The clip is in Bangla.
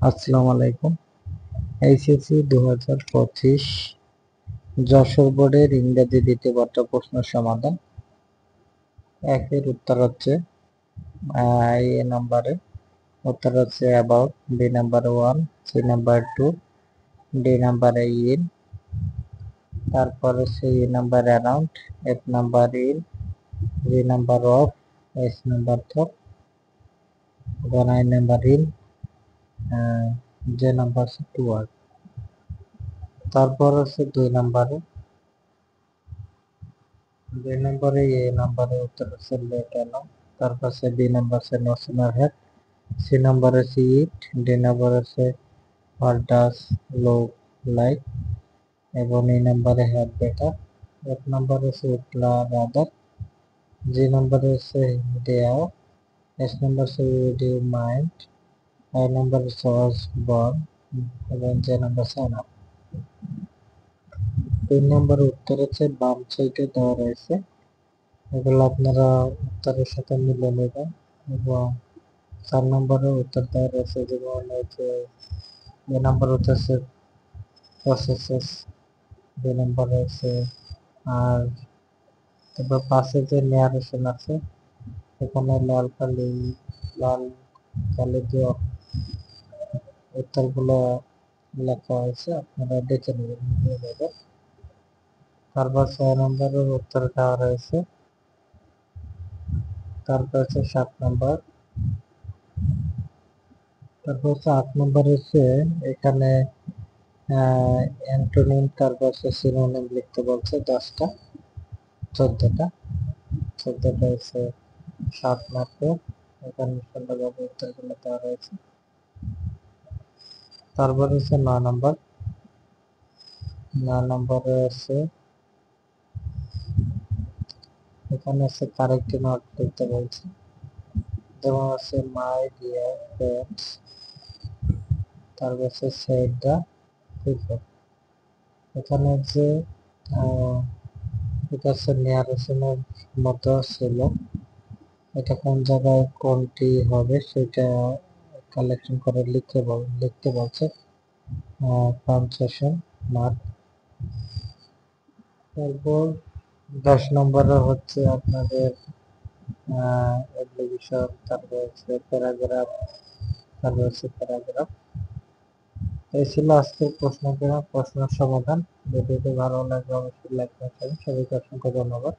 আসসালামু আলাইকুম। এইচএসসি 2025 যশোর বোর্ডের ইংরেজি দ্বিতীয় পত্র প্রশ্ন সমাধান। একের উত্তর হচ্ছে এ নাম্বারে উত্তর হচ্ছে about, B number 1, C number 2, D নাম্বারে ইন, তারপর হচ্ছে E number around, F number in, G number of, S number থপ, I number in, J number toward. তারপর হচ্ছে দুই নাম্বারে এ নাম্বারে উত্তর হচ্ছে লেট অ্যালাউ, তারপর হচ্ছে বি নাম্বার হচ্ছে no sooner had, C number হচ্ছে ইট, ডি নাম্বার হচ্ছে হোয়াট ডাজ লুক লাইক, এবং ই নাম্বারে হ্যাড বেটার, এফ নাম্বার হচ্ছে উডলা রাদার, জি নাম্বার হচ্ছে দেয়াও, এস নাম্বার হচ্ছে would you mind, I number হচ্ছে ওয়াজ বর্ন, এবং জে নাম্বার হচ্ছে আনাপ। 3 নম্বরের উত্তর হচ্ছে বাম সাইডে দেওয়া রয়েছে, এগুলো আপনারা উত্তরের সাথে মিলে নেবেন। এবং 4 নম্বরের উত্তর দেওয়া রয়েছে, যেমন হচ্ছে এ নাম্বার উত্তর হচ্ছে প্রসেসেস, বি নাম্বার হচ্ছে আর তারপর পাশে যে ন্যারেশন আছে এখানে লাল কালি দিয়ে উত্তরগুলো লেখা হয়েছে, আপনারা দেখে নেবেন। তারপর 6 নম্বরের উত্তর দেওয়া রয়েছে। তারপর হচ্ছে 7 নম্বর, তারপর হচ্ছে 8 নম্বর হচ্ছে এখানে অ্যান্টোনিম, তারপর হচ্ছে সিনোনিম লিখতে বলছে 10টা, 14টা হচ্ছে 7 মার্কে। এখানে সুন্দরভাবে উত্তরগুলো দেওয়া রয়েছে। তারপর হচ্ছে 9 নম্বর, 9 নম্বরে হচ্ছে এখানে হচ্ছে কারেক্ট নোট লিখতে বলছে, যেমন হচ্ছে মাই ডিয়ার ফ্রেন্ডস, তারপর হচ্ছে সেড দ্য পিপল। এখানে যে এটা হচ্ছে ন্যারেশনের মতো ছিল, এটা কোন জায়গায় কোনটি হবে সেটা কালেকশন করে লিখতে বলছে, পাঞ্চুয়েশন মার্ক। তারপর 10 নম্বরে হচ্ছে আপনাদের এক্সিবিশন, তারপর হচ্ছে প্যারাগ্রাফ, তারপর হচ্ছে প্যারাগ্রাফ। এই ছিল আজকের প্রশ্ন সমাধান। ভিডিওটি ভালো লাগলে অবশ্যই লাইক করবেন। সবাইকে অসংখ্য ধন্যবাদ।